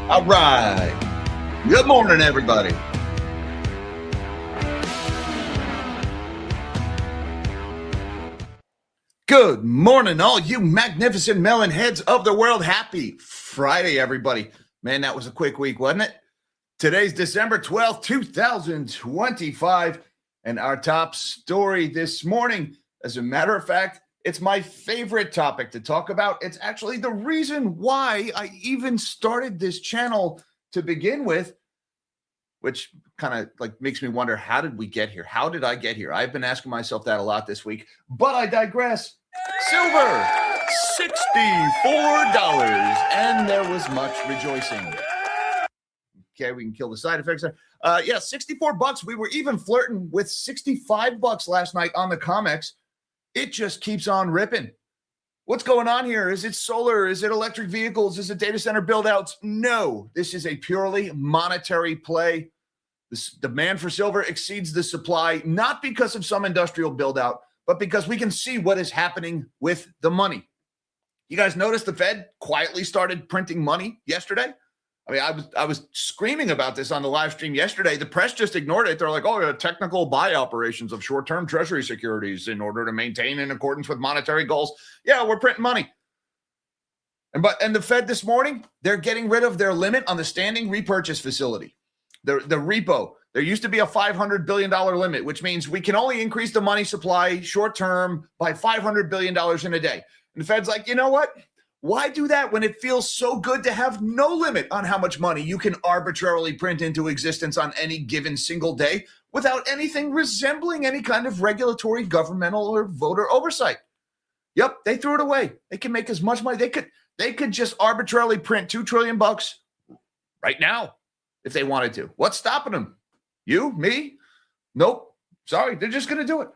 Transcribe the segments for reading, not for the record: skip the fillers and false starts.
All right. Good morning, everybody. Good morning, all you magnificent melon heads of the world. Happy Friday, everybody. Man, that was a quick week, wasn't it? Today's December 12th, 2025. And our top story this morning, as a matter of fact, it's my favorite topic to talk about. It's actually the reason why I even started this channel to begin with, which kind of like makes me wonder, how did we get here? How did I get here? I've been asking myself that a lot this week, but I digress. Silver, $64, and there was much rejoicing. Okay, we can kill the side effects there. Yeah, $64. We were even flirting with $65 last night on the Comex. It just keeps on ripping. What's going on here? Is it solar? Is it electric vehicles? Is it data center build-outs? No, this is a purely monetary play. This demand for silver exceeds the supply, not because of some industrial build-out, but because we can see what is happening with the money. You guys notice the Fed quietly started printing money yesterday? I mean, I was screaming about this on the live stream yesterday. The press just ignored it. They're like, oh, technical buy operations of short-term treasury securities in order to maintain in accordance with monetary goals. Yeah, we're printing money. And the Fed this morning, they're getting rid of their limit on the standing repurchase facility. The repo. There used to be a $500 billion limit, which means we can only increase the money supply short-term by $500 billion in a day. And the Fed's like, you know what? Why do that when it feels so good to have no limit on how much money you can arbitrarily print into existence on any given single day without anything resembling any kind of regulatory, governmental, or voter oversight? Yep, they threw it away. They can make as much money. They could just arbitrarily print $2 trillion right now if they wanted to. What's stopping them? You? Me? Nope. Sorry, they're just going to do it.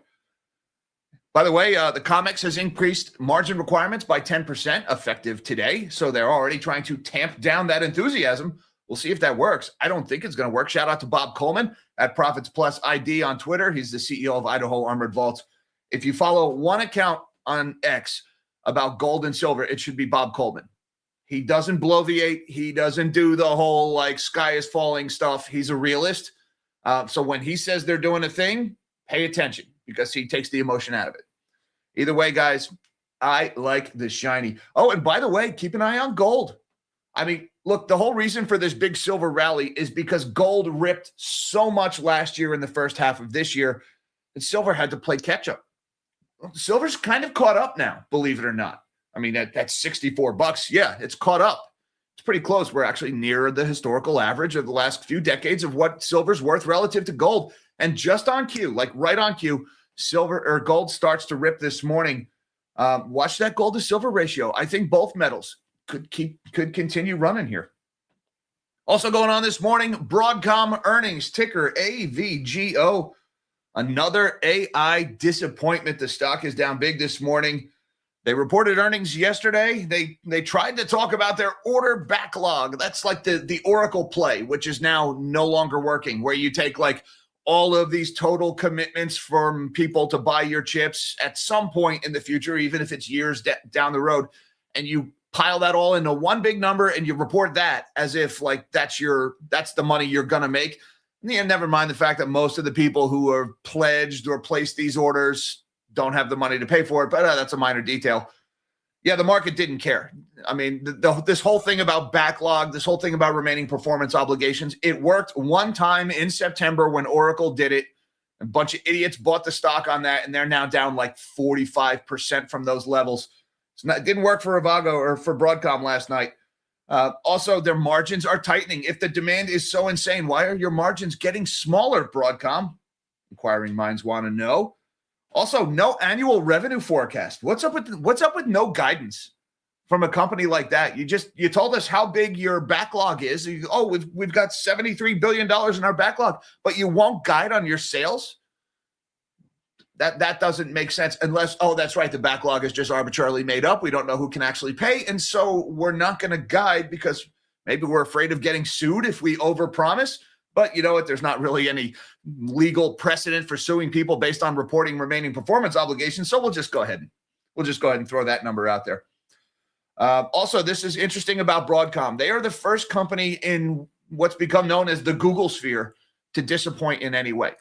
By the way, the Comex has increased margin requirements by 10% effective today. So they're already trying to tamp down that enthusiasm. We'll see if that works. I don't think it's going to work. Shout out to Bob Coleman at Profits Plus ID on Twitter. He's the CEO of Idaho Armored Vaults. If you follow one account on X about gold and silver, it should be Bob Coleman. He doesn't bloviate. He doesn't do the whole like sky is falling stuff. He's a realist. So when he says they're doing a thing, pay attention because he takes the emotion out of it. Either way, guys, I like the shiny. Oh, and by the way, keep an eye on gold. I mean, look, the whole reason for this big silver rally is because gold ripped so much last year in the first half of this year that silver had to play catch up. Silver's kind of caught up now, believe it or not. I mean, that's $64. Yeah, it's caught up. It's pretty close. We're actually near the historical average of the last few decades of what silver's worth relative to gold. And just on cue, like right on cue, silver or gold starts to rip this morning. Watch that gold to silver ratio. I think both metals could continue running here. Also going on this morning, Broadcom earnings, ticker AVGO. Another AI disappointment. The stock is down big this morning. They reported earnings yesterday. They tried to talk about their order backlog. That's like the Oracle play, which is now no longer working, where you take like all of these total commitments from people to buy your chips at some point in the future, even if it's years down the road, and you pile that all into one big number and you report that as if like that's the money you're going to make. Yeah, never mind the fact that most of the people who are pledged or placed these orders don't have the money to pay for it, but that's a minor detail. Yeah, the market didn't care. I mean, this whole thing about backlog, this whole thing about remaining performance obligations, it worked one time in September when Oracle did it. A bunch of idiots bought the stock on that, and they're now down like 45% from those levels. It didn't work for Avago or for Broadcom last night. Also, their margins are tightening. If the demand is so insane, why are your margins getting smaller, Broadcom? Inquiring minds want to know. Also, no annual revenue forecast. What's up with no guidance from a company like that? You told us how big your backlog is. We've got $73 billion in our backlog, but you won't guide on your sales? That doesn't make sense unless, that's right, the backlog is just arbitrarily made up. We don't know who can actually pay, and so we're not going to guide because maybe we're afraid of getting sued if we overpromise. But you know what? There's not really any legal precedent for suing people based on reporting remaining performance obligations. So we'll just go ahead and throw that number out there. Also, this is interesting about Broadcom. They are the first company in what's become known as the Google sphere to disappoint in any way.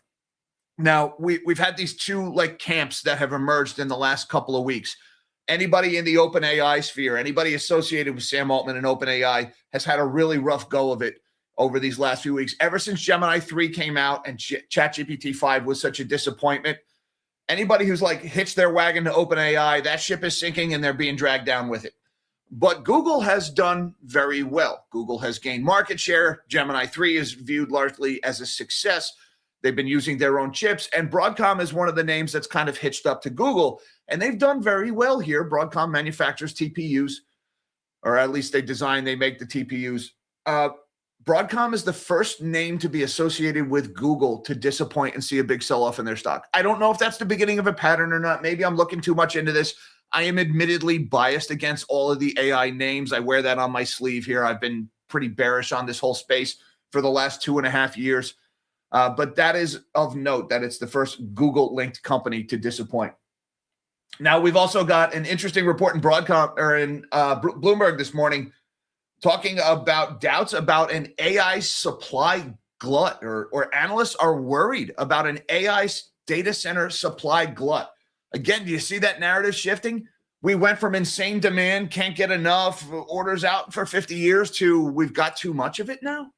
Now, we've had these two like camps that have emerged in the last couple of weeks. Anybody in the OpenAI sphere, anybody associated with Sam Altman and OpenAI has had a really rough go of it over these last few weeks. Ever since Gemini 3 came out and ChatGPT 5 was such a disappointment, anybody who's like hitched their wagon to OpenAI, that ship is sinking and they're being dragged down with it. But Google has done very well. Google has gained market share. Gemini 3 is viewed largely as a success. They've been using their own chips, and Broadcom is one of the names that's kind of hitched up to Google, and they've done very well here. Broadcom manufactures TPUs, or at least they make the TPUs. Broadcom is the first name to be associated with Google to disappoint and see a big sell-off in their stock. I don't know if that's the beginning of a pattern or not. Maybe I'm looking too much into this. I am admittedly biased against all of the AI names. I wear that on my sleeve here. I've been pretty bearish on this whole space for the last 2.5 years. But that is of note that it's the first Google-linked company to disappoint. Now, we've also got an interesting report in Bloomberg this morning talking about doubts about an AI supply glut, or analysts are worried about an AI data center supply glut. Again, do you see that narrative shifting? We went from insane demand, can't get enough, orders out for 50 years to we've got too much of it now.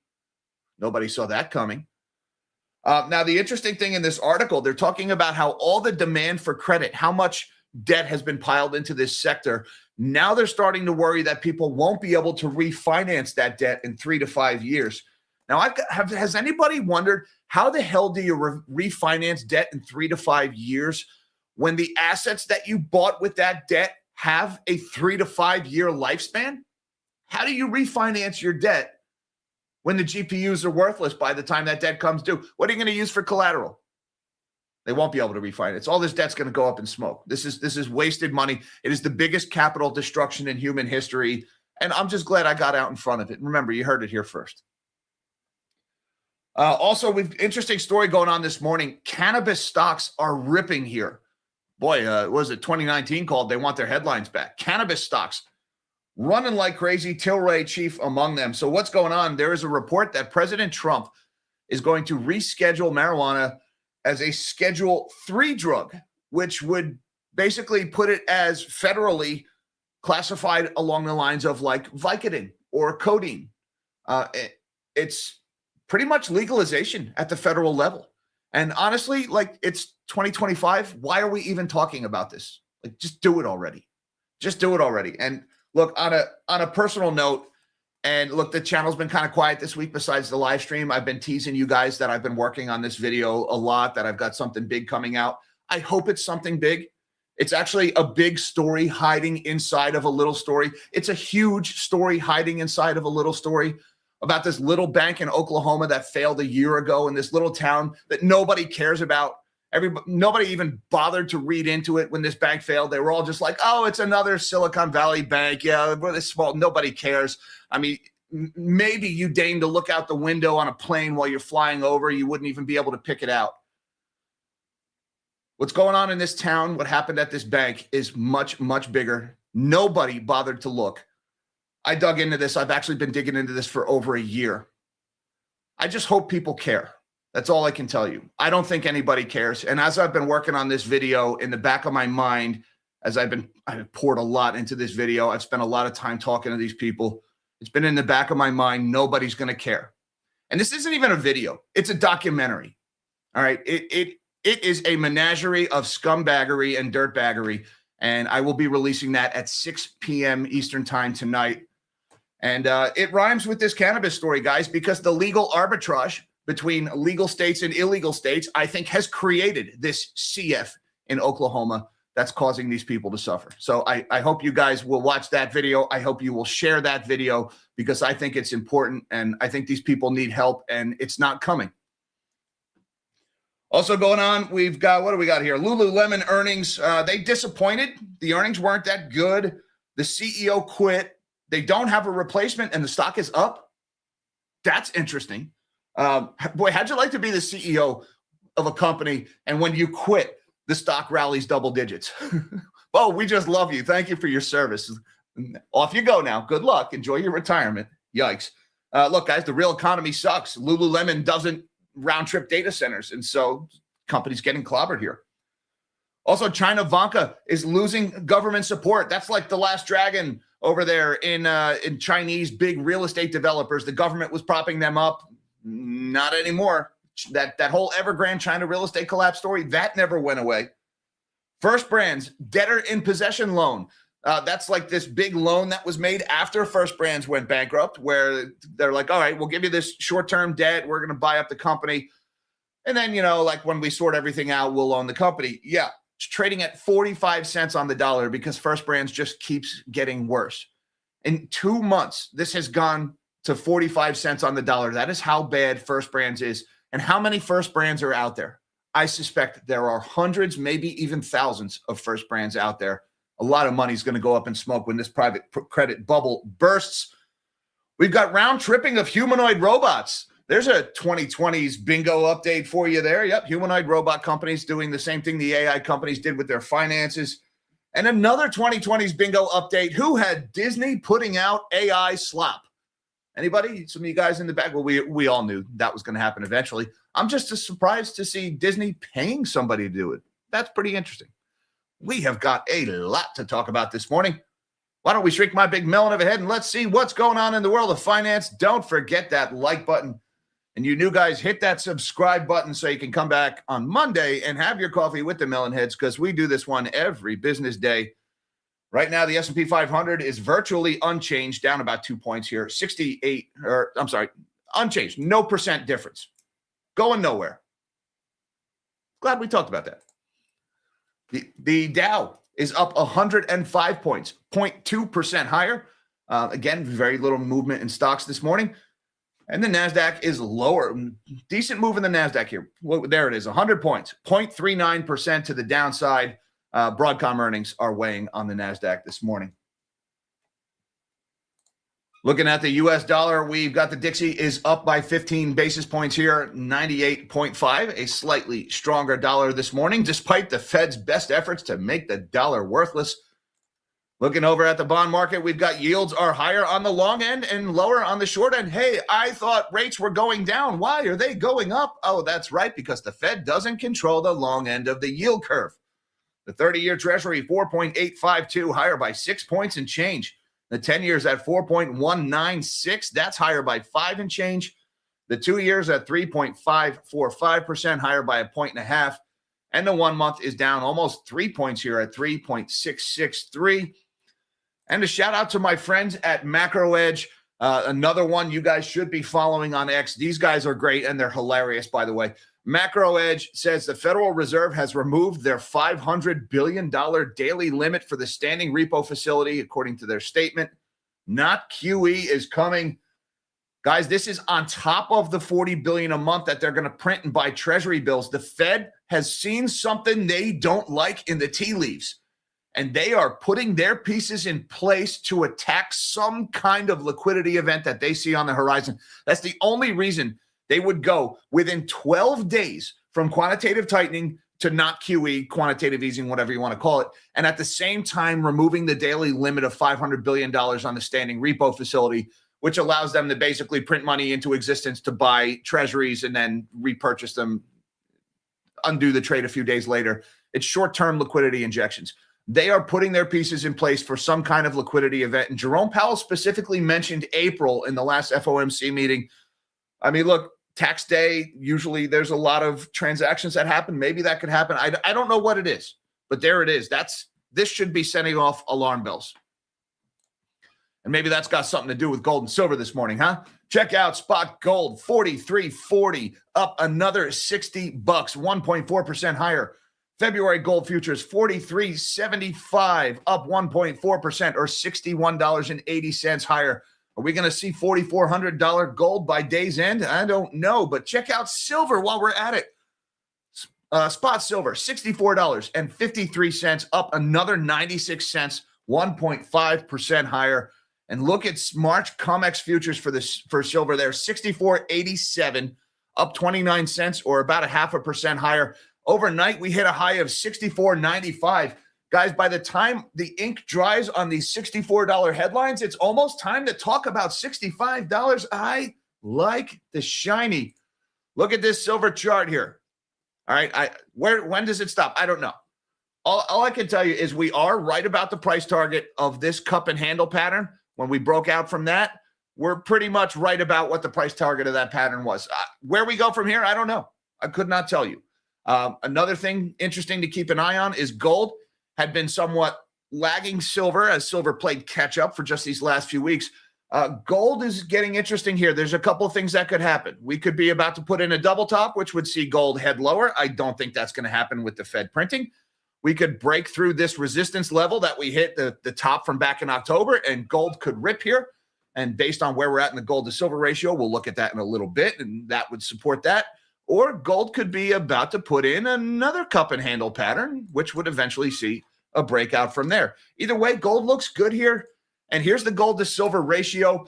Nobody saw that coming. Now, the interesting thing in this article, they're talking about how all the demand for credit, how much debt has been piled into this sector. Now they're starting to worry that people won't be able to refinance that debt in 3 to 5 years. Now, has anybody wondered how the hell do you refinance debt in 3 to 5 years when the assets that you bought with that debt have a 3 to 5 year lifespan? How do you refinance your debt when the GPUs are worthless by the time that debt comes due? What are you going to use for collateral? They won't be able to refinance. All this debt's going to go up in smoke. This is wasted money. It is the biggest capital destruction in human history. And I'm just glad I got out in front of it. Remember, you heard it here first. Also, we've interesting story going on this morning. Cannabis stocks are ripping here. Boy, what was it 2019 called? They want their headlines back. Cannabis stocks running like crazy, Tilray chief among them. So what's going on? There is a report that President Trump is going to reschedule marijuana as a Schedule 3 drug, which would basically put it as federally classified along the lines of like Vicodin or codeine. It's pretty much legalization at the federal level. And honestly, like, it's 2025. Why are we even talking about this? Like, just do it already. Just do it already. And look, on a personal note, and look, the channel's been kind of quiet this week besides the live stream. I've been teasing you guys that I've been working on this video a lot, that I've got something big coming out. I hope it's something big. It's actually a big story hiding inside of a little story. It's a huge story hiding inside of a little story about this little bank in Oklahoma that failed a year ago in this little town that nobody cares about. Nobody even bothered to read into it when this bank failed. They were all just like, oh, it's another Silicon Valley bank. Yeah, we're this small. Nobody cares. I mean, maybe you deign to look out the window on a plane while you're flying over. You wouldn't even be able to pick it out. What's going on in this town, what happened at this bank, is much, much bigger. Nobody bothered to look. I dug into this. I've actually been digging into this for over a year. I just hope people care. That's all I can tell you. I don't think anybody cares. And as I've been working on this video, in the back of my mind, as I've poured a lot into this video, I've spent a lot of time talking to these people. It's been in the back of my mind. Nobody's going to care. And this isn't even a video. It's a documentary. All right. It is a menagerie of scumbaggery and dirtbaggery. And I will be releasing that at 6 p.m. Eastern time tonight. And it rhymes with this cannabis story, guys, because the legal arbitrage between legal states and illegal states, I think, has created this CF in Oklahoma that's causing these people to suffer. So I hope you guys will watch that video. I hope you will share that video, because I think it's important, and I think these people need help, and it's not coming. Also going on, we've got, what do we got here? Lululemon earnings. They disappointed. The earnings weren't that good. The CEO quit. They don't have a replacement, and the stock is up. That's interesting. Boy, how'd you like to be the CEO of a company, and when you quit, the stock rallies double digits? Oh, we just love you. Thank you for your service. Off you go now. Good luck. Enjoy your retirement. Yikes. Look, guys, the real economy sucks. Lululemon doesn't round trip data centers. And so companies getting clobbered here. Also, China Vanka is losing government support. That's like the last dragon over there in Chinese big real estate developers. The government was propping them up. Not anymore. That whole Evergrande China real estate collapse story, that never went away. First Brands debtor in possession loan. That's like this big loan that was made after First Brands went bankrupt, where they're like, all right, we'll give you this short-term debt. We're going to buy up the company. And then, like when we sort everything out, we'll own the company. Yeah, it's trading at 45 cents on the dollar because First Brands just keeps getting worse. In 2 months, this has gone to 45 cents on the dollar. That is how bad First Brands is. And how many First Brands are out there? I suspect there are hundreds, maybe even thousands of First Brands out there. A lot of money is going to go up in smoke when this private credit bubble bursts. We've got round tripping of humanoid robots. There's a 2020s bingo update for you there. Yep, humanoid robot companies doing the same thing the AI companies did with their finances. And another 2020s bingo update. Who had Disney putting out AI slop? Anybody? Some of you guys in the back? Well, we all knew that was going to happen eventually. I'm just as surprised to see Disney paying somebody to do it. That's pretty interesting. We have got a lot to talk about this morning. Why don't we shrink my big melon of a head and let's see what's going on in the world of finance. Don't forget that like button. And you new guys, hit that subscribe button so you can come back on Monday and have your coffee with the melon heads, because we do this one every business day. Right now, the S&P 500 is virtually unchanged, down about 2 points here. Unchanged. No percent difference. Going nowhere. Glad we talked about that. The Dow is up 105 points, 0.2% higher. Again, very little movement in stocks this morning. And the NASDAQ is lower. Decent move in the NASDAQ here. Well, there it is, 100 points, 0.39% to the downside. Broadcom earnings are weighing on the NASDAQ this morning. Looking at the U.S. dollar, we've got the Dixie is up by 15 basis points here, 98.5, a slightly stronger dollar this morning, despite the Fed's best efforts to make the dollar worthless. Looking over at the bond market, we've got yields are higher on the long end and lower on the short end. Hey, I thought rates were going down. Why are they going up? Oh, that's right, because the Fed doesn't control the long end of the yield curve. The 30-year Treasury, 4.852, higher by 6 points and change. The 10 years at 4.196, that's higher by 5 and change. The 2 years at 3.545%, higher by 1.5 points. And the 1 month is down almost 3 points here at 3.663. And a shout out to my friends at Macro Edge. Another one you guys should be following on X. These guys are great and they're hilarious, by the way. Macro Edge says the Federal Reserve has removed their $500 billion daily limit for the standing repo facility, according to their statement. Not QE is coming. Guys, this is on top of the $40 billion a month that they're going to print and buy treasury bills. The Fed has seen something they don't like in the tea leaves, and they are putting their pieces in place to attack some kind of liquidity event that they see on the horizon. That's the only reason they would go within 12 days from quantitative tightening to not QE, quantitative easing, whatever you want to call it, and at the same time removing the daily limit of $500 billion on the standing repo facility, which allows them to basically print money into existence to buy treasuries and then repurchase them, undo the trade a few days later. It's short-term liquidity injections. They are putting their pieces in place for some kind of liquidity event. And Jerome Powell specifically mentioned April in the last FOMC meeting. I mean, look, tax day, usually there's a lot of transactions that happen. Maybe that could happen. I don't know what it is, but there it is. This should be sending off alarm bells. And maybe that's got something to do with gold and silver this morning, huh? Check out spot gold, 43.40, up another 60 bucks, 1.4% higher. February gold futures, 43.75, up 1.4% or $61.80 higher. Are we going to see $4,400 gold by day's end? I don't know, but check out silver while we're at it. Spot silver, $64.53, up another 96 cents, 1.5% higher. And look at March Comex futures for silver there, 64.87, up 29 cents or about 0.5% higher. Overnight, we hit a high of 64.95. Guys, by the time the ink dries on these $64 headlines, it's almost time to talk about $65. I like the shiny. Look at this silver chart here. All right, when does it stop? I don't know. All I can tell you is we are right about the price target of this cup and handle pattern. When we broke out from that, we're pretty much right about what the price target of that pattern was. Where we go from here, I don't know. I could not tell you. Another thing interesting to keep an eye on is gold had been somewhat lagging silver as silver played catch up for just these last few weeks. Gold is getting interesting here. There's a couple of things that could happen. We could be about to put in a double top, which would see gold head lower. I don't think that's going to happen with the Fed printing. We could break through this resistance level that we hit the top from back in October, and gold could rip here. And based on where we're at in the gold to silver ratio, we'll look at that in a little bit, and that would support that. Or gold could be about to put in another cup and handle pattern, which would eventually see a breakout from there. Either way, gold looks good here. And here's the gold to silver ratio.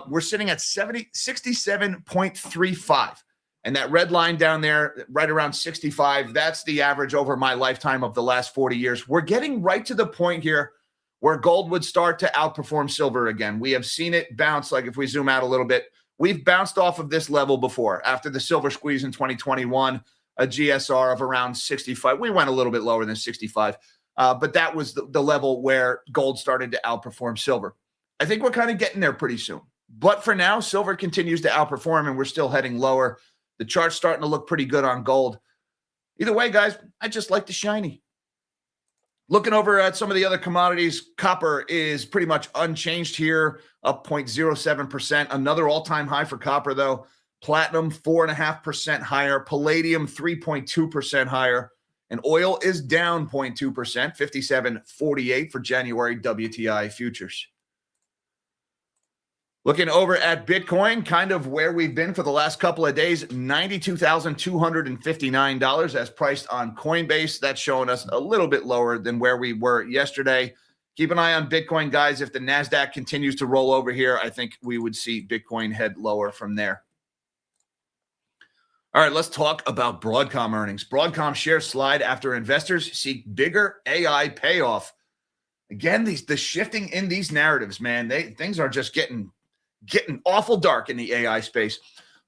We're sitting at 67.35. And that red line down there, right around 65, that's the average over my lifetime of the last 40 years. We're getting right to the point here where gold would start to outperform silver again. We have seen it bounce, like if we zoom out a little bit, we've bounced off of this level before. After the silver squeeze in 2021, a GSR of around 65. We went a little bit lower than 65, but that was the level where gold started to outperform silver. I think we're kind of getting there pretty soon. But for now, silver continues to outperform, and we're still heading lower. The chart's starting to look pretty good on gold. Either way, guys, I just like the shiny. Looking over at some of the other commodities, copper is pretty much unchanged here, up 0.07%. Another all-time high for copper, though. Platinum, 4.5% higher. Palladium, 3.2% higher. And oil is down 0.2%, 57.48 for January WTI futures. Looking over at Bitcoin, kind of where we've been for the last couple of days, $92,259 as priced on Coinbase. That's showing us a little bit lower than where we were yesterday. Keep an eye on Bitcoin, guys. If the NASDAQ continues to roll over here, I think we would see Bitcoin head lower from there. All right, let's talk about Broadcom earnings. Broadcom shares slide after investors seek bigger AI payoff. Again, the shifting in these narratives, man, things are just getting awful dark in the AI space.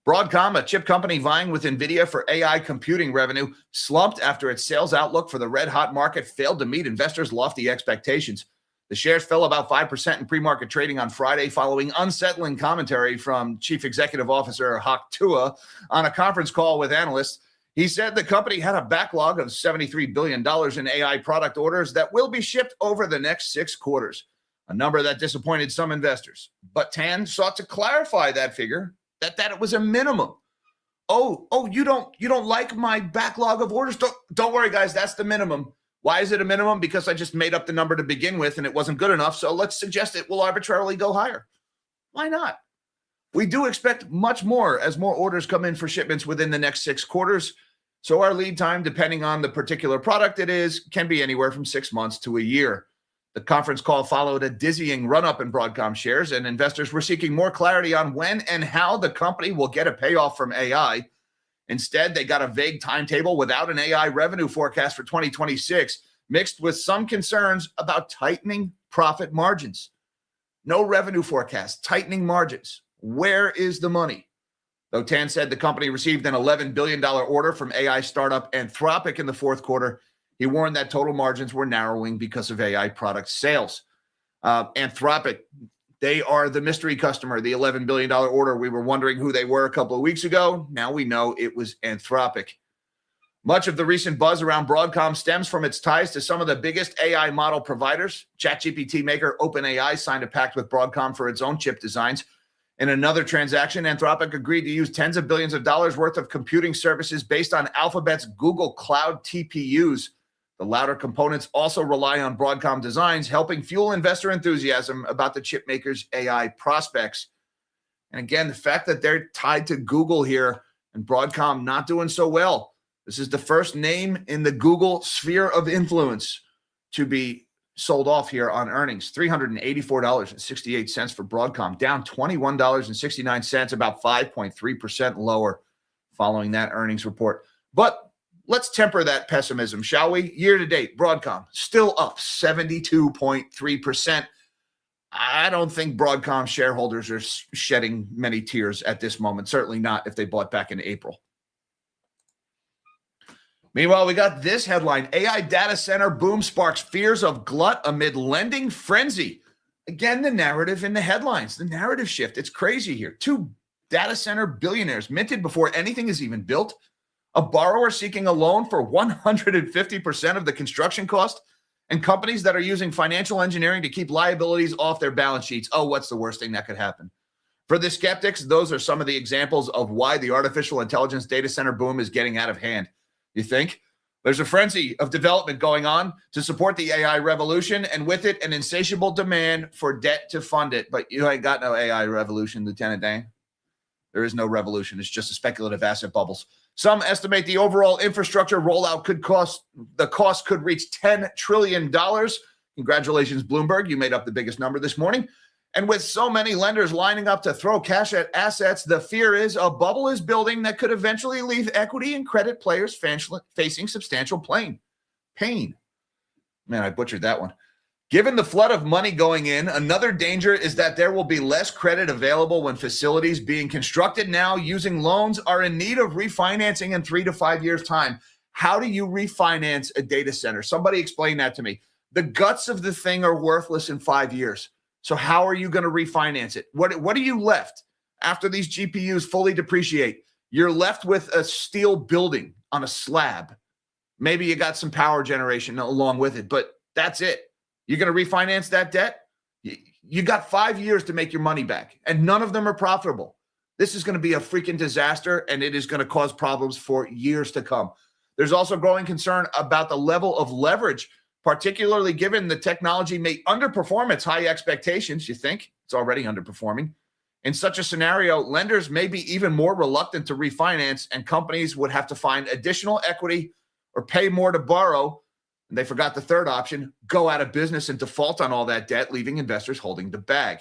Broadcom, a chip company vying with NVIDIA for AI computing revenue, slumped after its sales outlook for the red-hot market failed to meet investors' lofty expectations. The shares fell about 5% in pre-market trading on Friday following unsettling commentary from Chief Executive Officer Hock Tua on a conference call with analysts. He said the company had a backlog of $73 billion in AI product orders that will be shipped over the next 6 quarters, a number that disappointed some investors. But Tan sought to clarify that figure, that it was a minimum. Oh, you don't like my backlog of orders? Don't worry, guys, that's the minimum. Why is it a minimum? Because I just made up the number to begin with and it wasn't good enough. So let's suggest it will arbitrarily go higher. Why not? We do expect much more as more orders come in for shipments within the next 6 quarters. So our lead time, depending on the particular product it is, can be anywhere from 6 months to a year. The conference call followed a dizzying run-up in Broadcom shares, and investors were seeking more clarity on when and how the company will get a payoff from AI. Instead, they got a vague timetable without an AI revenue forecast for 2026, mixed with some concerns about tightening profit margins. No revenue forecast, tightening margins. Where is the money? Though Tan said the company received an $11 billion order from AI startup Anthropic in the 4th quarter, he warned that total margins were narrowing because of AI product sales. Anthropic, they are the mystery customer, the $11 billion order. We were wondering who they were a couple of weeks ago. Now we know it was Anthropic. Much of the recent buzz around Broadcom stems from its ties to some of the biggest AI model providers. ChatGPT maker OpenAI signed a pact with Broadcom for its own chip designs. In another transaction, Anthropic agreed to use tens of billions of dollars worth of computing services based on Alphabet's Google Cloud TPUs. The latter components also rely on Broadcom designs, helping fuel investor enthusiasm about the chip maker's AI prospects. And again, the fact that they're tied to Google here and Broadcom not doing so well. This is the first name in the Google sphere of influence to be sold off here on earnings. $384.68 for Broadcom, down $21.69, about 5.3% lower following that earnings report. But let's temper that pessimism, shall we? Year to date, Broadcom still up 72.3%. I don't think Broadcom shareholders are shedding many tears at this moment. Certainly not if they bought back in April. Meanwhile, we got this headline. AI data center boom sparks fears of glut amid lending frenzy. Again, the narrative in the headlines, the narrative shift. It's crazy here. 2 data center billionaires minted before anything is even built. A borrower seeking a loan for 150% of the construction cost. And companies that are using financial engineering to keep liabilities off their balance sheets. Oh, what's the worst thing that could happen? For the skeptics, those are some of the examples of why the artificial intelligence data center boom is getting out of hand. You think? There's a frenzy of development going on to support the AI revolution, and with it, an insatiable demand for debt to fund it. But you ain't got no AI revolution, Lieutenant Dan. There is no revolution. It's just a speculative asset bubbles. Some estimate the overall infrastructure rollout cost could reach $10 trillion. Congratulations, Bloomberg. You made up the biggest number this morning. And with so many lenders lining up to throw cash at assets, the fear is a bubble is building that could eventually leave equity and credit players facing substantial pain. Man, I butchered that one. Given the flood of money going in, another danger is that there will be less credit available when facilities being constructed now using loans are in need of refinancing in 3 to 5 years' time. How do you refinance a data center? Somebody explain that to me. The guts of the thing are worthless in 5 years. So how are you going to refinance it? What are you left after these GPUs fully depreciate? You're left with a steel building on a slab. Maybe you got some power generation along with it, but that's it. You're going to refinance that debt? You got 5 years to make your money back, and none of them are profitable. This is going to be a freaking disaster, and it is going to cause problems for years to come. There's also growing concern about the level of leverage, particularly given the technology may underperform its high expectations. You think it's already underperforming. In such a scenario, lenders may be even more reluctant to refinance, and companies would have to find additional equity or pay more to borrow. And they forgot the third option, go out of business and default on all that debt, leaving investors holding the bag.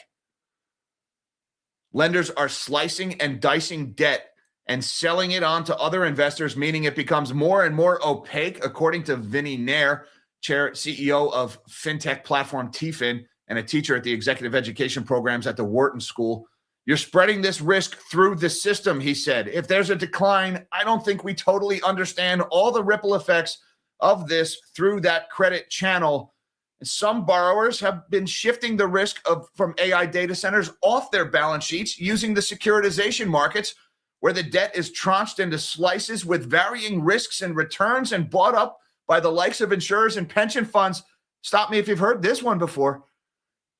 Lenders are slicing and dicing debt and selling it on to other investors, meaning it becomes more and more opaque, according to Vinny Nair, CEO of fintech platform TFIN and a teacher at the executive education programs at the Wharton School. You're spreading this risk through the system, he said. If there's a decline, I don't think we totally understand all the ripple effects of this through that credit channel. Some borrowers have been shifting the risk from AI data centers off their balance sheets using the securitization markets, where the debt is tranched into slices with varying risks and returns and bought up by the likes of insurers and pension funds. Stop me if you've heard this one before.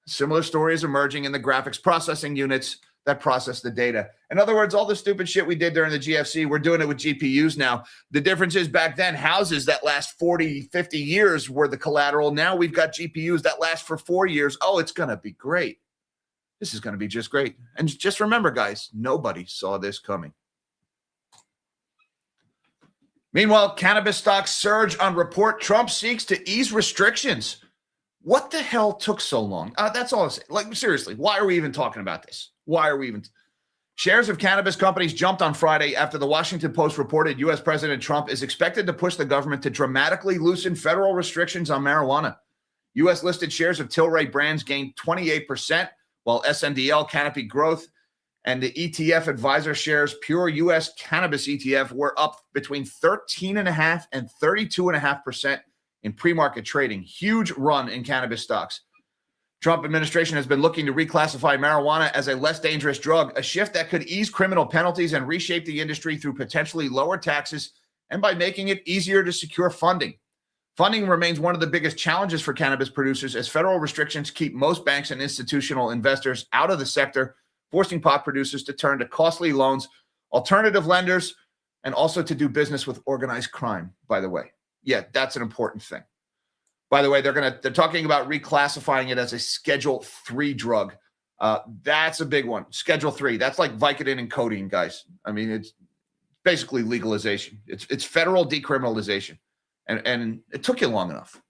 Similar story is emerging in the graphics processing units that process the data. In other words, all the stupid shit we did during the GFC, we're doing it with GPUs now. The difference is back then, houses that last 40, 50 years were the collateral. Now we've got GPUs that last for 4 years. Oh, it's going to be great. This is going to be just great. And just remember, guys, nobody saw this coming. Meanwhile, cannabis stocks surge on report Trump seeks to ease restrictions. What the hell took so long? That's all I'm saying. Like, seriously, why are we even talking about this? Why are we even? Shares of cannabis companies jumped on Friday after the Washington Post reported U.S. President Trump is expected to push the government to dramatically loosen federal restrictions on marijuana. U.S. listed shares of Tilray brands gained 28%, while SNDL, Canopy Growth, and the ETF advisor shares, Pure U.S. Cannabis ETF, were up between 13.5% and 32.5% in pre-market trading. Huge run in cannabis stocks. Trump administration has been looking to reclassify marijuana as a less dangerous drug, a shift that could ease criminal penalties and reshape the industry through potentially lower taxes and by making it easier to secure funding. Funding remains one of the biggest challenges for cannabis producers as federal restrictions keep most banks and institutional investors out of the sector, forcing pot producers to turn to costly loans, alternative lenders, and also to do business with organized crime, by the way. Yeah, that's an important thing. By the way, they're talking about reclassifying it as a Schedule 3 drug. That's a big one. Schedule 3. That's like Vicodin and codeine, guys. I mean, it's basically legalization. It's federal decriminalization. And it took you long enough.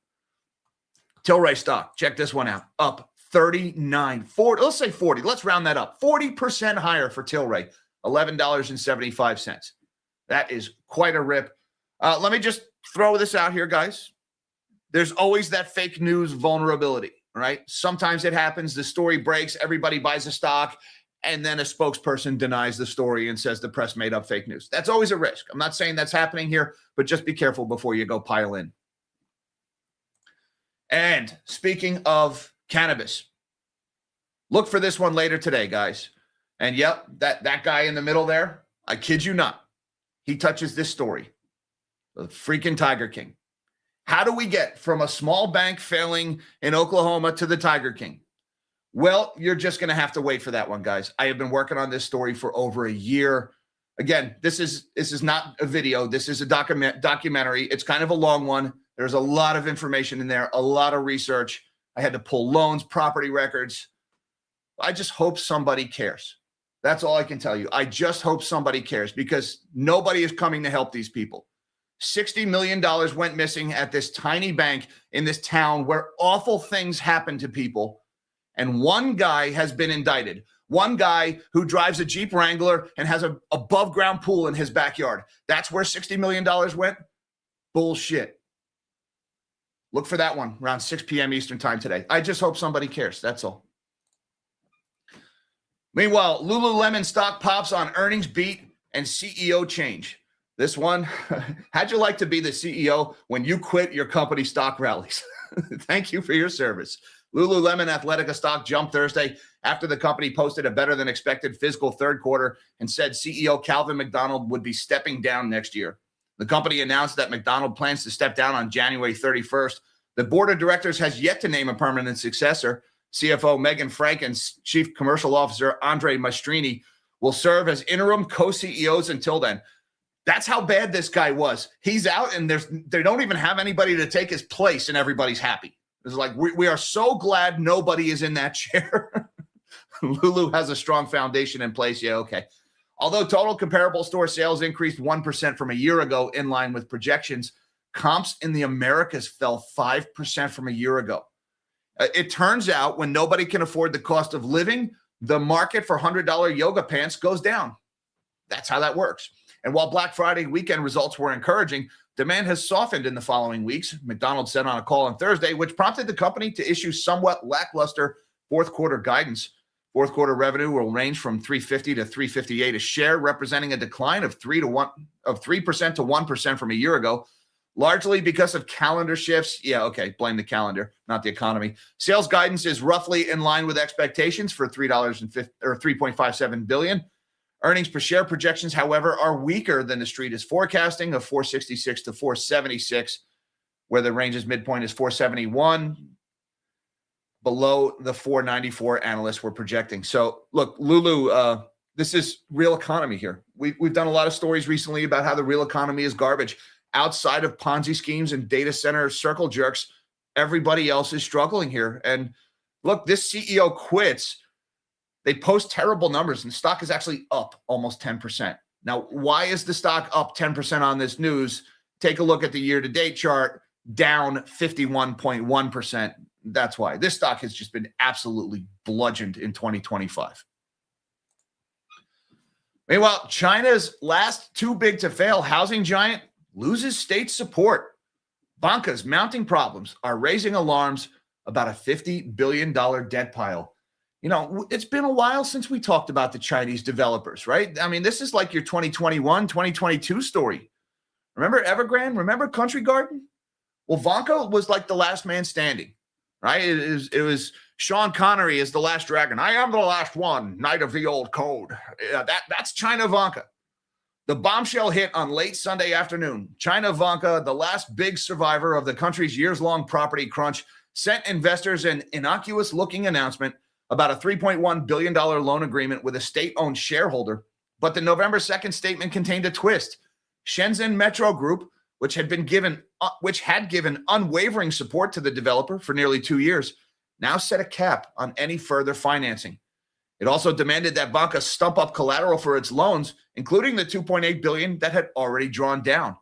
Tilray stock. Check this one out. Up 39, 40. Let's say 40. Let's round that up. 40% higher for Tilray. $11.75. That is quite a rip. Let me just throw this out here, guys. There's always that fake news vulnerability, right? Sometimes it happens. The story breaks. Everybody buys a stock. And then a spokesperson denies the story and says the press made up fake news. That's always a risk. I'm not saying that's happening here, but just be careful before you go pile in. And speaking of cannabis, look for this one later today, guys. And yep, that guy in the middle there, I kid you not, he touches this story. The freaking Tiger King. How do we get from a small bank failing in Oklahoma to the Tiger King? Well, you're just going to have to wait for that one, guys. I have been working on this story for over a year. Again, this is not a video. This is a documentary. It's kind of a long one. There's a lot of information in there, a lot of research. I had to pull loans, property records. I just hope somebody cares. That's all I can tell you. I just hope somebody cares because nobody is coming to help these people. $60 million went missing at this tiny bank in this town where awful things happen to people. And one guy has been indicted. One guy who drives a Jeep Wrangler and has an above ground pool in his backyard. That's where $60 million went? Bullshit. Look for that one around 6 p.m. Eastern time today. I just hope somebody cares. That's all. Meanwhile, Lululemon stock pops on earnings beat and CEO change. This one, how'd you like to be the CEO when you quit your company stock rallies? Thank you for your service. Lululemon Athletica stock jumped Thursday after the company posted a better than expected fiscal third quarter and said CEO Calvin McDonald would be stepping down next year. The company announced that McDonald plans to step down on January 31st. The board of directors has yet to name a permanent successor. CFO Megan Frank and Chief Commercial Officer Andre Mastrini will serve as interim co-CEOs until then. That's how bad this guy was. He's out and they don't even have anybody to take his place and everybody's happy. It's like, we are so glad nobody is in that chair. Lulu has a strong foundation in place. Yeah, okay. Although total comparable store sales increased 1% from a year ago in line with projections, comps in the Americas fell 5% from a year ago. It turns out when nobody can afford the cost of living, the market for $100 yoga pants goes down. That's how that works. And while Black Friday weekend results were encouraging, demand has softened in the following weeks, McDonald's said on a call on Thursday, which prompted the company to issue somewhat lackluster fourth quarter guidance. Fourth quarter revenue will range from $350 to $358 a share, representing a decline of 3% to 1% from a year ago, largely because of calendar shifts. Yeah, okay, blame the calendar, not the economy. Sales guidance is roughly in line with expectations for $3.57 billion. Earnings per share projections, however, are weaker than the street is forecasting of $4.66 to $4.76, where the range's midpoint is $4.71, below the $4.94 analysts were projecting. So, look, Lulu, this is real economy here. We've done a lot of stories recently about how the real economy is garbage. Outside of Ponzi schemes and data center circle jerks, everybody else is struggling here. And look, this CEO quits. They post terrible numbers, and the stock is actually up almost 10%. Now, why is the stock up 10% on this news? Take a look at the year-to-date chart, down 51.1%. That's why. This stock has just been absolutely bludgeoned in 2025. Meanwhile, China's last too big to fail housing giant loses state support. Banca's mounting problems are raising alarms about a $50 billion debt pile. You know, it's been a while since we talked about the Chinese developers, right? I mean, this is like your 2021, 2022 story. Remember Evergrande? Remember Country Garden? Well, Vanka was like the last man standing, right? It was Sean Connery as the last dragon. I am the last one, knight of the old code. That's China Vanka. The bombshell hit on late Sunday afternoon. China Vanka, the last big survivor of the country's years-long property crunch, sent investors an innocuous-looking announcement about a $3.1 billion loan agreement with a state-owned shareholder. But the November 2nd statement contained a twist. Shenzhen Metro Group, which had given unwavering support to the developer for nearly 2 years, now set a cap on any further financing. It also demanded that Banca stump up collateral for its loans, including the $2.8 billion that had already drawn down.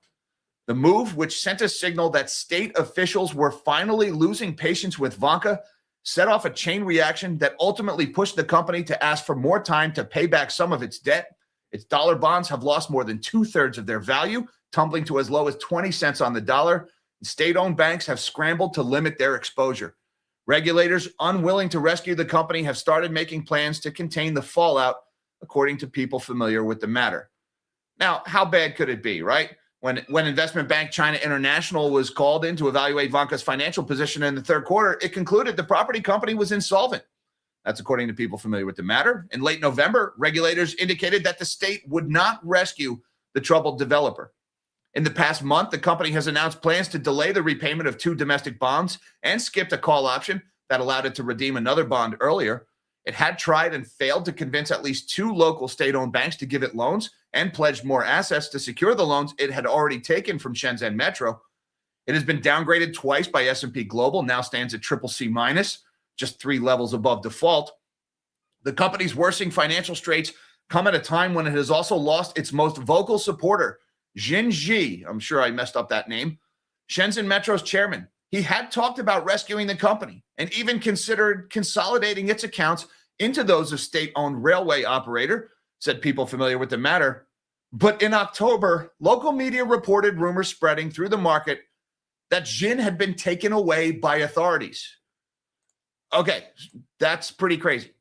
The move, which sent a signal that state officials were finally losing patience with Vanka, set off a chain reaction that ultimately pushed the company to ask for more time to pay back some of its debt. Its dollar bonds have lost more than 2/3 of their value tumbling to as low as 20 cents on the dollar. State-owned banks have scrambled to limit their exposure. Regulators unwilling to rescue the company have started making plans to contain the fallout, according to people familiar with the matter. Now, how bad could it be, right? When investment bank China International was called in to evaluate Vanca's financial position in the third quarter, it concluded the property company was insolvent. That's according to people familiar with the matter. In late November, regulators indicated that the state would not rescue the troubled developer. In the past month, the company has announced plans to delay the repayment of 2 domestic bonds and skipped a call option that allowed it to redeem another bond earlier. It had tried and failed to convince at least 2 local state-owned banks to give it loans and pledged more assets to secure the loans it had already taken from Shenzhen Metro. It has been downgraded twice by S&P Global, now stands at CCC-, just 3 levels above default. The company's worsening financial straits come at a time when it has also lost its most vocal supporter, Jin Ji. I'm sure I messed up that name. Shenzhen Metro's chairman. He had talked about rescuing the company and even considered consolidating its accounts into those of state-owned railway operator, said people familiar with the matter. But in October, local media reported rumors spreading through the market that Jin had been taken away by authorities. Okay, that's pretty crazy.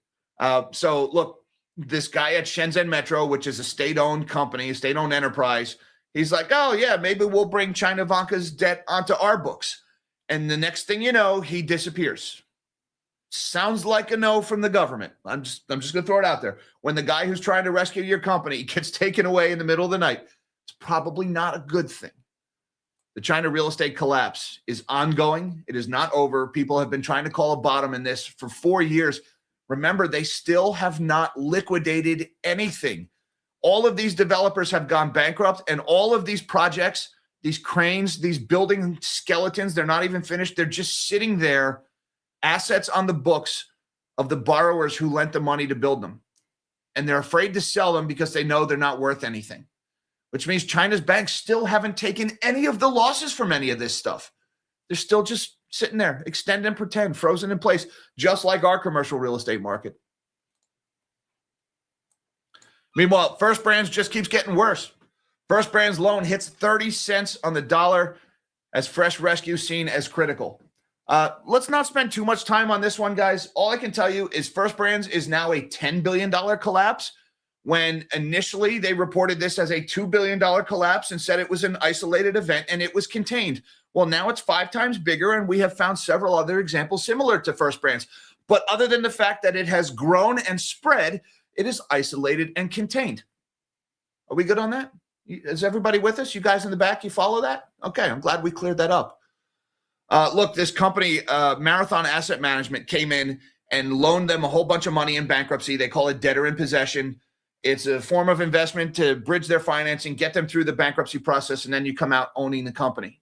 So look, this guy at Shenzhen Metro, which is a state-owned company, a state-owned enterprise, he's like, oh yeah, maybe we'll bring China Vanca's debt onto our books. And the next thing you know, he disappears. Sounds like a no from the government. I'm just going to throw it out there. When the guy who's trying to rescue your company gets taken away in the middle of the night, it's probably not a good thing. The China real estate collapse is ongoing. It is not over. People have been trying to call a bottom in this for 4 years. Remember, they still have not liquidated anything. All of these developers have gone bankrupt, and all of these projects, these cranes, these building skeletons, they're not even finished. They're just sitting there, assets on the books of the borrowers who lent the money to build them. And they're afraid to sell them because they know they're not worth anything, which means China's banks still haven't taken any of the losses from any of this stuff. They're still just sitting there, extend and pretend, frozen in place, just like our commercial real estate market. Meanwhile, First Brands just keeps getting worse. First Brands loan hits 30 cents on the dollar as fresh rescue seen as critical. Let's not spend too much time on this one, guys. All I can tell you is First Brands is now a $10 billion collapse, when initially they reported this as a $2 billion collapse and said it was an isolated event and it was contained. Well, now it's 5 times bigger, and we have found several other examples similar to First Brands. But other than the fact that it has grown and spread, it is isolated and contained. Are we good on that? Is everybody with us? You guys in the back, you follow that? Okay, I'm glad we cleared that up. Look, this company, Marathon Asset Management, came in and loaned them a whole bunch of money in bankruptcy. They call it debtor in possession. It's a form of investment to bridge their financing, get them through the bankruptcy process, and then you come out owning the company.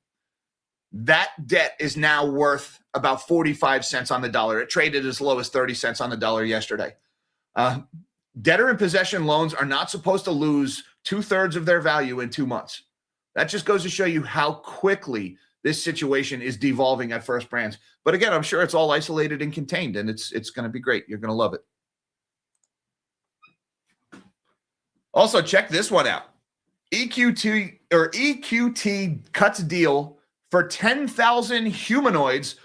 That debt is now worth about 45 cents on the dollar. It traded as low as 30 cents on the dollar yesterday. Debtor in possession loans are not supposed to lose 2/3 of their value in 2 months. That just goes to show you how quickly this situation is devolving at First Brands. But again, I'm sure it's all isolated and contained, and it's going to be great. You're going to love it. Also, check this one out. EQT cuts deal for 10,000 humanoids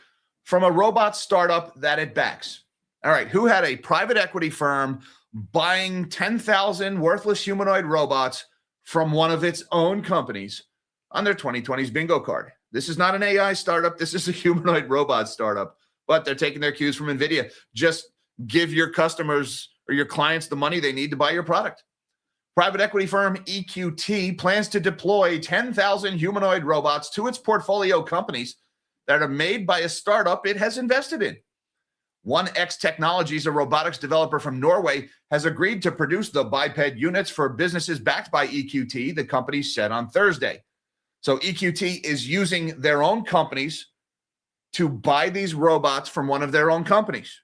from a robot startup that it backs. All right, who had a private equity firm buying 10,000 worthless humanoid robots from one of its own companies on their 2020s bingo card? This is not an AI startup. This is a humanoid robot startup, but they're taking their cues from NVIDIA. Just give your customers or your clients the money they need to buy your product. Private equity firm EQT plans to deploy 10,000 humanoid robots to its portfolio companies that are made by a startup it has invested in. 1X Technologies, a robotics developer from Norway, has agreed to produce the biped units for businesses backed by EQT, the company said on Thursday. So EQT is using their own companies to buy these robots from one of their own companies.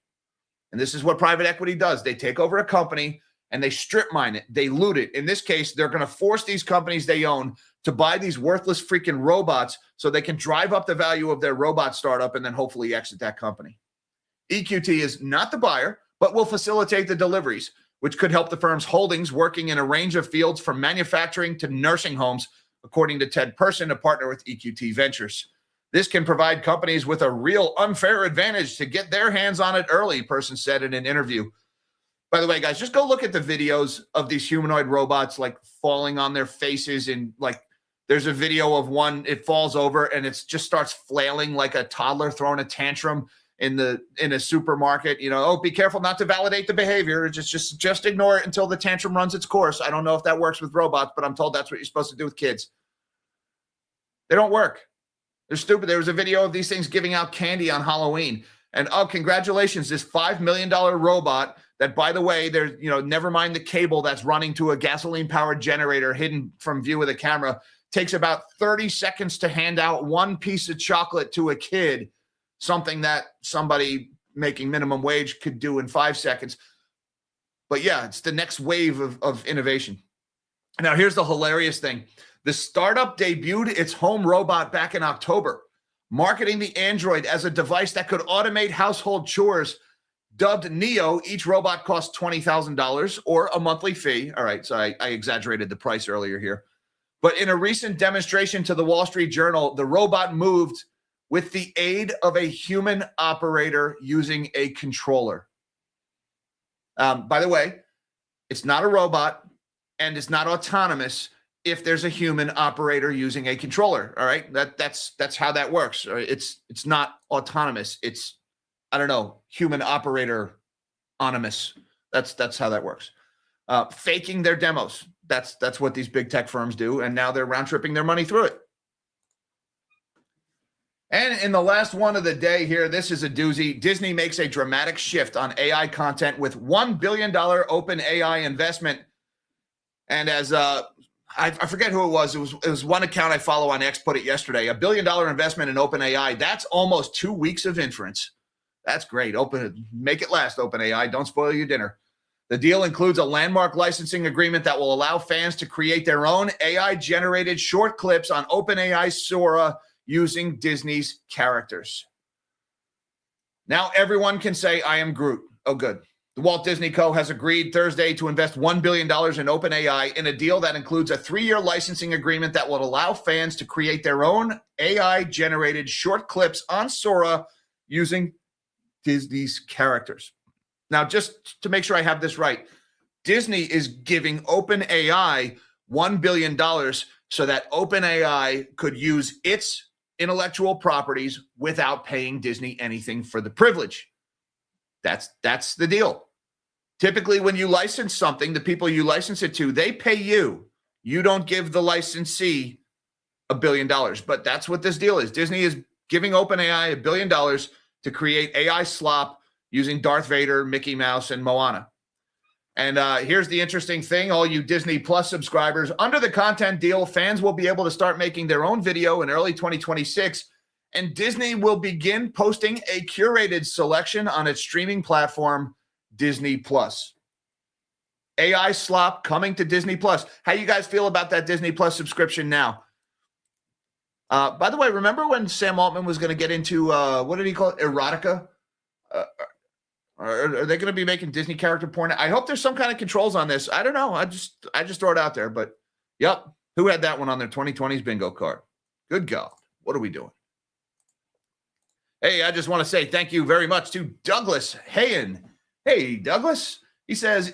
And this is what private equity does. They take over a company and they strip mine it. They loot it. In this case, they're going to force these companies they own to buy these worthless freaking robots so they can drive up the value of their robot startup and then hopefully exit that company. EQT is not the buyer, but will facilitate the deliveries, which could help the firm's holdings working in a range of fields from manufacturing to nursing homes according to Ted Person, a partner with EQT Ventures. This can provide companies with a real unfair advantage to get their hands on it early, Person said in an interview. By the way, guys, just go look at the videos of these humanoid robots like falling on their faces, and like there's a video of one, it falls over and it just starts flailing like a toddler throwing a tantrum in a supermarket. You know, oh, be careful not to validate the behavior. Just ignore it until the tantrum runs its course. I don't know if that works with robots, but I'm told that's what you're supposed to do with kids. They don't work. They're stupid. There was a video of these things giving out candy on Halloween. And oh, congratulations, this $5 million robot that, by the way, there's, you know, never mind the cable that's running to a gasoline-powered generator hidden from view of the camera, takes about 30 seconds to hand out one piece of chocolate to a kid, something that somebody making minimum wage could do in 5 seconds. But yeah, it's the next wave of innovation. Now, here's the hilarious thing. The startup debuted its home robot back in October, marketing the android as a device that could automate household chores. Dubbed Neo, each robot costs $20,000 or a monthly fee. All right, so I exaggerated the price earlier here. But in a recent demonstration to the Wall Street Journal, the robot moved with the aid of a human operator using a controller. By the way, it's not a robot and it's not autonomous if there's a human operator using a controller. All right, that's how that works. It's not autonomous. It's, I don't know, human operator autonomous. That's how that works. Faking their demos. That's what these big tech firms do, and now they're round tripping their money through it. And in the last one of the day here, this is a doozy. Disney makes a dramatic shift on AI content with $1 billion open AI investment. And as I forget who it was. It was one account I follow on X put it yesterday. $1 billion investment in OpenAI. That's almost 2 weeks of inference. That's great. Make it last, OpenAI. Don't spoil your dinner. The deal includes a landmark licensing agreement that will allow fans to create their own AI-generated short clips on OpenAI Sora using Disney's characters. Now everyone can say, I am Groot. Oh, good. The Walt Disney Co. has agreed Thursday to invest $1 billion in OpenAI in a deal that includes a 3-year licensing agreement that will allow fans to create their own AI-generated short clips on Sora using Disney's characters. Now, just to make sure I have this right, Disney is giving OpenAI $1 billion so that OpenAI could use its intellectual properties without paying Disney anything for the privilege. That's the deal. Typically, when you license something, the people you license it to, they pay you. You don't give the licensee $1 billion. But that's what this deal is. Disney is giving OpenAI $1 billion to create AI slop using Darth Vader, Mickey Mouse, and Moana. And here's the interesting thing, all you Disney Plus subscribers. Under the content deal, fans will be able to start making their own video in early 2026, and Disney will begin posting a curated selection on its streaming platform, Disney Plus. AI slop coming to Disney Plus. How you guys feel about that Disney Plus subscription now? By the way, remember when Sam Altman was going to get into, what did he call it, erotica? Are they going to be making Disney character porn? I hope there's some kind of controls on this. I don't know. I just throw it out there. But, yep, who had that one on their 2020s bingo card? Good God. What are we doing? Hey, I just want to say thank you very much to Douglas Hayen. Hey, Douglas. He says,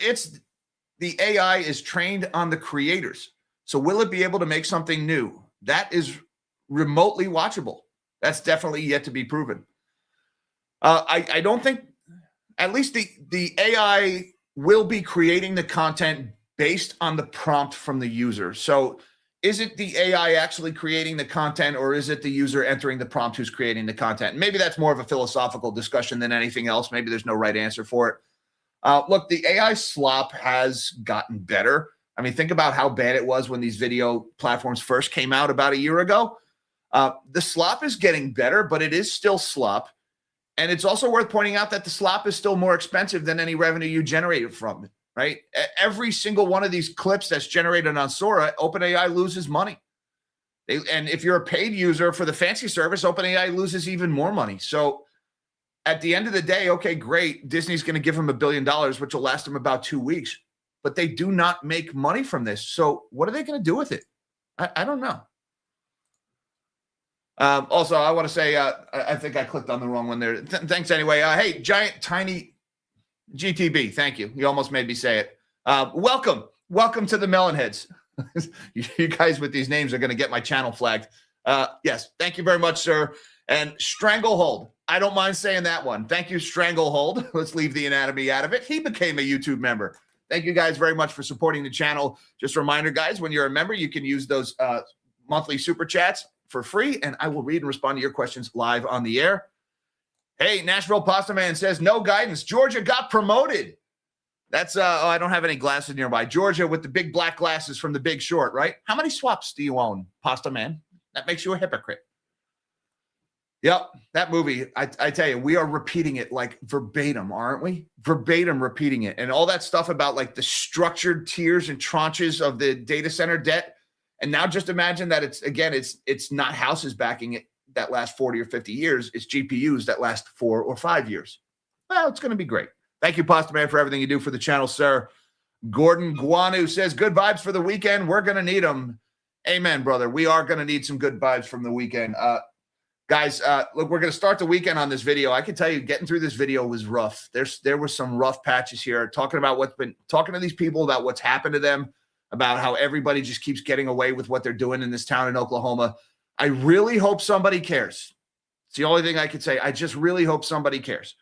the AI is trained on the creators. So will it be able to make something new? That is remotely watchable. That's definitely yet to be proven. I don't think, at least the AI will be creating the content based on the prompt from the user. So is it the AI actually creating the content, or is it the user entering the prompt who's creating the content? Maybe that's more of a philosophical discussion than anything else. Maybe there's no right answer for it. Look, the AI slop has gotten better. I mean, think about how bad it was when these video platforms first came out about a year ago. The slop is getting better, but it is still slop. And it's also worth pointing out that the slop is still more expensive than any revenue you generated from it, right? Every single one of these clips that's generated on Sora, OpenAI loses money. And if you're a paid user for the fancy service, OpenAI loses even more money. So at the end of the day, okay, great. Disney's going to give them $1 billion, which will last them about 2 weeks. But they do not make money from this. So what are they going to do with it? I don't know. Also, I want to say, I think I clicked on the wrong one there. Thanks anyway. Hey, Giant Tiny GTB, thank you. You almost made me say it. Welcome to the Melonheads. You guys with these names are going to get my channel flagged. Yes, thank you very much, sir. And Stranglehold. I don't mind saying that one. Thank you, Stranglehold. Let's leave the anatomy out of it. He became a YouTube member. Thank you guys very much for supporting the channel. Just a reminder, guys, when you're a member, you can use those monthly super chats for free, and I will read and respond to your questions live on the air. Hey, Nashville Pasta Man says, no guidance. Georgia got promoted. That's, I don't have any glasses nearby. Georgia with the big black glasses from The Big Short, right? How many swaps do you own, Pasta Man? That makes you a hypocrite. Yep, that movie, I tell you, we are repeating it like verbatim, aren't we? Verbatim repeating it. And all that stuff about like the structured tiers and tranches of the data center debt. And now just imagine that it's not houses backing it that last 40 or 50 years. It's GPUs that last 4 or 5 years. Well, it's going to be great. Thank you, Pasta Man, for everything you do for the channel, sir. Gordon Guanu says, good vibes for the weekend. We're going to need them. Amen, brother. We are going to need some good vibes from the weekend. Guys, look, we're going to start the weekend on this video. I can tell you getting through this video was rough. There were some rough patches here, talking to these people about what's happened to them, about how everybody just keeps getting away with what they're doing in this town in Oklahoma. I really hope somebody cares. It's the only thing I could say. I just really hope somebody cares.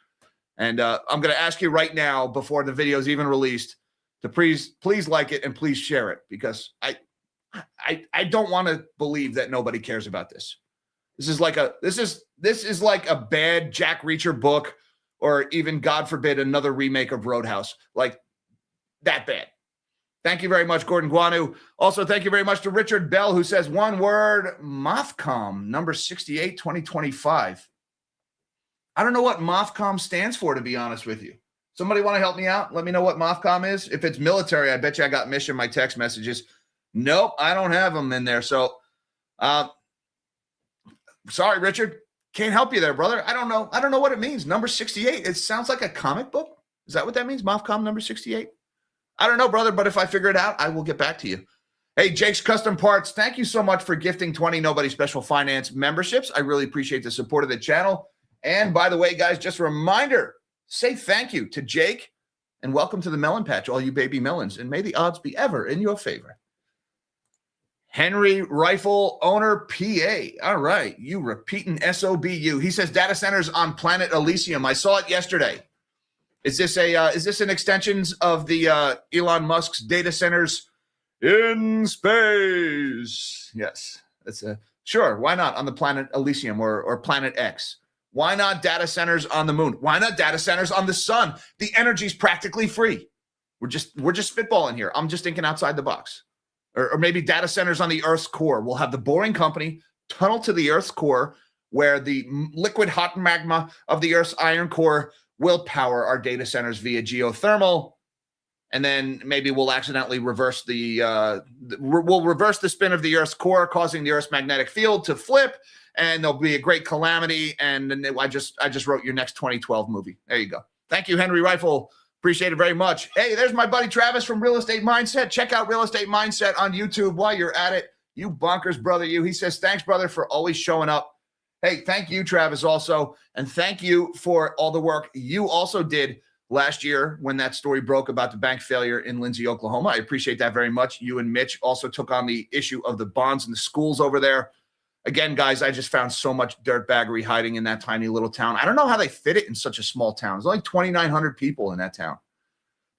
And I'm going to ask you right now, before the video is even released, to please like it and please share it, because I don't want to believe that nobody cares about this. This is like a bad Jack Reacher book, or even, God forbid, another remake of Roadhouse. Like that bad. Thank you very much, Gordon Guanu. Also, thank you very much to Richard Bell, who says, one word, MOFCOM, number 68, 2025. I don't know what MOFCOM stands for, to be honest with you. Somebody want to help me out? Let me know what MOFCOM is. If it's military, I bet you I got mission my text messages. Nope, I don't have them in there. So, sorry, Richard. Can't help you there, brother. I don't know what it means. Number 68. It sounds like a comic book. Is that what that means? MOFCOM number 68? I don't know, brother, but if I figure it out, I will get back to you. Hey, Jake's Custom Parts, thank you so much for gifting 20 Nobody Special Finance memberships. I really appreciate the support of the channel. And by the way, guys, just a reminder, say thank you to Jake and welcome to the Melon Patch, all you baby melons, and may the odds be ever in your favor. Henry Rifle Owner PA. All right, you repeating SOBU. He says data centers on planet Elysium. I saw it yesterday. Is this an extensions of the Elon Musk's data centers in space? Yes, that's sure. Why not on the planet Elysium or Planet X? Why not data centers on the moon? Why not data centers on the sun? The energy's practically free. We're just spitballing here. I'm just thinking outside the box. Or maybe data centers on the Earth's core. We'll have the Boring Company tunnel to the Earth's core, where the liquid hot magma of the Earth's iron core will power our data centers via geothermal. And then maybe we'll accidentally reverse the spin of the Earth's core, causing the Earth's magnetic field to flip, and there'll be a great calamity. And I just wrote your next 2012 movie. There you go. Thank you, Henry Rifle. Appreciate it very much. Hey, there's my buddy Travis from Real Estate Mindset. Check out Real Estate Mindset on YouTube while you're at it. You bonkers, brother, you. He says, thanks, brother, for always showing up. Hey, thank you, Travis, also. And thank you for all the work you also did last year when that story broke about the bank failure in Lindsay, Oklahoma. I appreciate that very much. You and Mitch also took on the issue of the bonds in the schools over there. Again, guys, I just found so much dirtbaggery hiding in that tiny little town. I don't know how they fit it in such a small town. There's only 2,900 people in that town.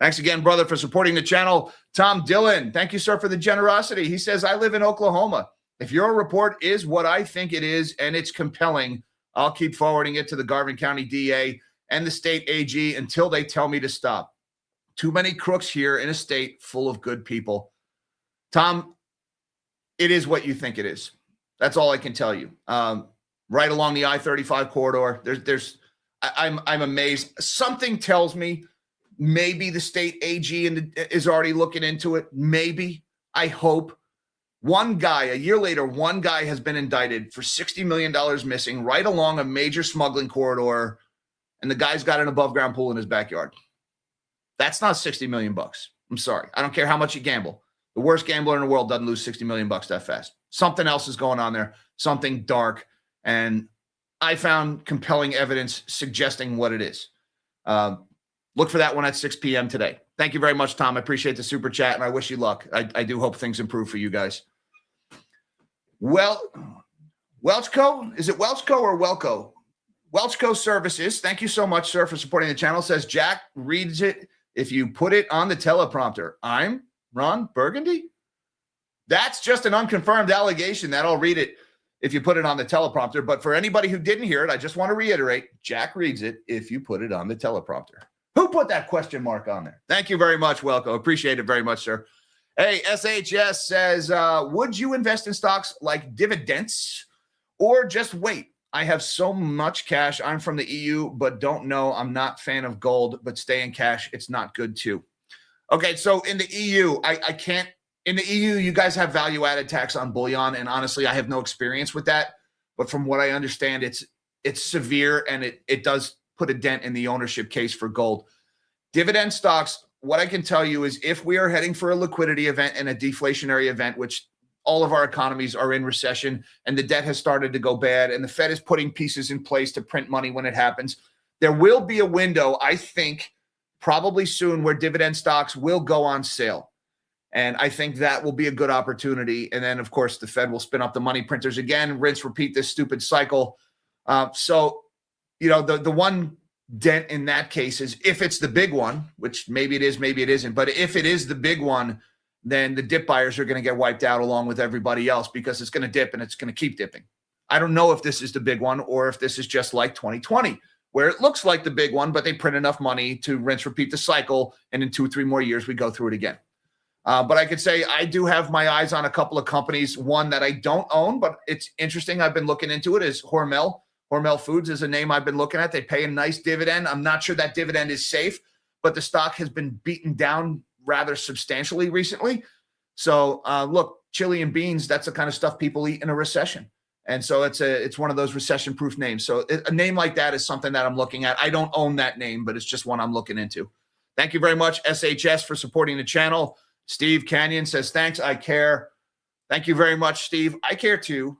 Thanks again, brother, for supporting the channel. Tom Dillon, thank you, sir, for the generosity. He says, I live in Oklahoma. If your report is what I think it is and it's compelling, I'll keep forwarding it to the Garvin County DA and the state AG until they tell me to stop. Too many crooks here in a state full of good people. Tom, it is what you think it is. That's all I can tell you. Right along the I-35 corridor, I'm amazed. Something tells me maybe the state AG is already looking into it. Maybe. I hope. One guy, a year later, one guy has been indicted for $60 million missing right along a major smuggling corridor, and the guy's got an above-ground pool in his backyard. That's not $60 million bucks. I'm sorry. I don't care how much you gamble. The worst gambler in the world doesn't lose 60 million bucks that fast. Something else is going on there, something dark. And I found compelling evidence suggesting what it is. Look for that one at 6 p.m. today. Thank you very much, Tom. I appreciate the super chat, and I wish you luck. I do hope things improve for you guys. Well, Welchco? Is it Welchco or Welco? Welchco Services. Thank you so much, sir, for supporting the channel. Says Jack reads it if you put it on the teleprompter. I'm Ron Burgundy? That's just an unconfirmed allegation that I'll read it if you put it on the teleprompter. But for anybody who didn't hear it, I just want to reiterate, Jack reads it if you put it on the teleprompter. Who put that question mark on there? Thank you very much, Welco. Appreciate it very much, sir. Hey, SHS says, would you invest in stocks like dividends or just wait? I have so much cash. I'm from the EU, but don't know. I'm not a fan of gold, but stay in cash. It's not good too. Okay, so in the EU, I can't. In the EU, you guys have value-added tax on bullion, and honestly, I have no experience with that. But from what I understand, it's severe, and it does put a dent in the ownership case for gold. Dividend stocks, what I can tell you is if we are heading for a liquidity event and a deflationary event, which all of our economies are in recession, and the debt has started to go bad, and the Fed is putting pieces in place to print money when it happens, there will be a window, I think, probably soon, where dividend stocks will go on sale. And I think that will be a good opportunity. And then, of course, the Fed will spin up the money printers again, rinse, repeat this stupid cycle. So, you know, the one dent in that case is if it's the big one, which maybe it is, maybe it isn't. But if it is the big one, then the dip buyers are going to get wiped out along with everybody else because it's going to dip and it's going to keep dipping. I don't know if this is the big one or if this is just like 2020, where it looks like the big one, but they print enough money to rinse, repeat the cycle. And in 2 or 3 more years, we go through it again. But I could say I do have my eyes on a couple of companies. One that I don't own, but it's interesting. I've been looking into it is Hormel. Hormel Foods is a name I've been looking at. They pay a nice dividend. I'm not sure that dividend is safe, but the stock has been beaten down rather substantially recently. So look, chili and beans, that's the kind of stuff people eat in a recession. And so it's one of those recession-proof names. So a name like that is something that I'm looking at. I don't own that name, but it's just one I'm looking into. Thank you very much, SHS, for supporting the channel. Steve Canyon says, thanks, I care. Thank you very much, Steve. I care too.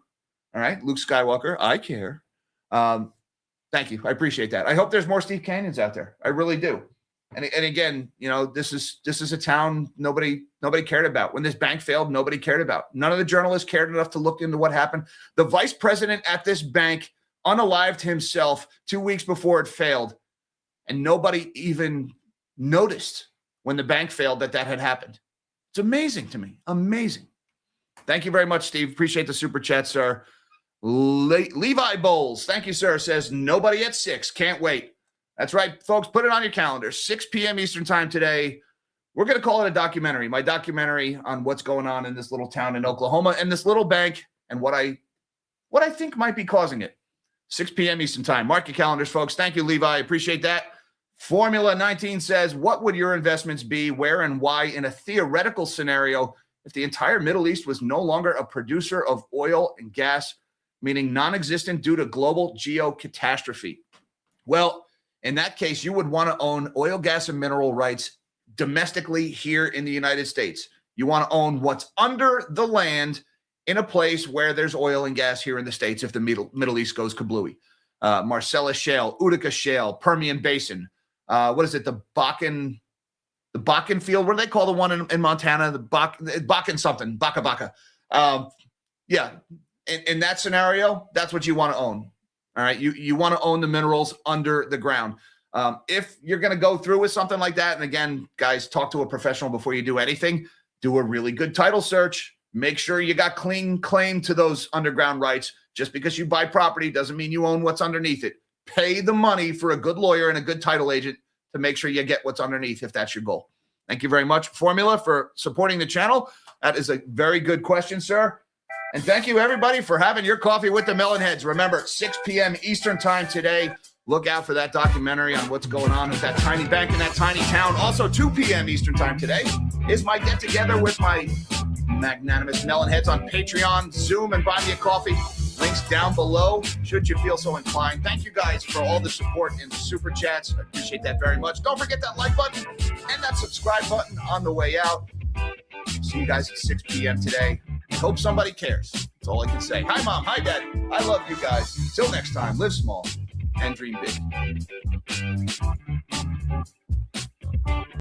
All right, Luke Skywalker, I care. Thank you. I appreciate that. I hope there's more Steve Canyons out there. I really do. And again, you know, this is a town nobody cared about. When this bank failed, nobody cared about. None of the journalists cared enough to look into what happened. The vice president at this bank unalived himself 2 weeks before it failed, and nobody even noticed when the bank failed that had happened. It's amazing to me. Amazing. Thank you very much, Steve. Appreciate the super chat, sir. Levi Bowles, thank you, sir, says nobody at 6. Can't wait. That's right, folks. Put it on your calendar. 6 p.m. Eastern time today. We're going to call it a documentary. My documentary on what's going on in this little town in Oklahoma and this little bank and what I think might be causing it. 6 p.m. Eastern time. Mark your calendars, folks. Thank you, Levi. Appreciate that. Formula 19 says, what would your investments be, where and why in a theoretical scenario if the entire Middle East was no longer a producer of oil and gas, meaning non-existent due to global geocatastrophe? Well, in that case, you would want to own oil, gas, and mineral rights domestically here in the United States. You want to own what's under the land in a place where there's oil and gas here in the States if the Middle East goes kablooey. Marcellus Shale, Utica Shale, Permian Basin. What is it? The Bakken field. What do they call the one in Montana? The Bakken something. Baka. Yeah. In that scenario, that's what you want to own. All right. You want to own the minerals under the ground. If you're going to go through with something like that, and again, guys, talk to a professional before you do anything. Do a really good title search. Make sure you got clean claim to those underground rights. Just because you buy property doesn't mean you own what's underneath it. Pay the money for a good lawyer and a good title agent to make sure you get what's underneath if that's your goal. Thank you very much, Formula, for supporting the channel. That is a very good question, sir. And thank you, everybody, for having your coffee with the Melonheads. Remember, 6 p.m. Eastern time today. Look out for that documentary on what's going on with that tiny bank in that tiny town. Also, 2 p.m. Eastern time today is my get-together with my magnanimous Melonheads on Patreon, Zoom, and Buy Me a Coffee. Links down below, should you feel so inclined. Thank you guys for all the support and super chats. I appreciate that very much. Don't forget that like button and that subscribe button on the way out. See you guys at 6 p.m. today. Hope somebody cares. That's all I can say. Hi, Mom. Hi, Dad. I love you guys. Till next time, live small and dream big.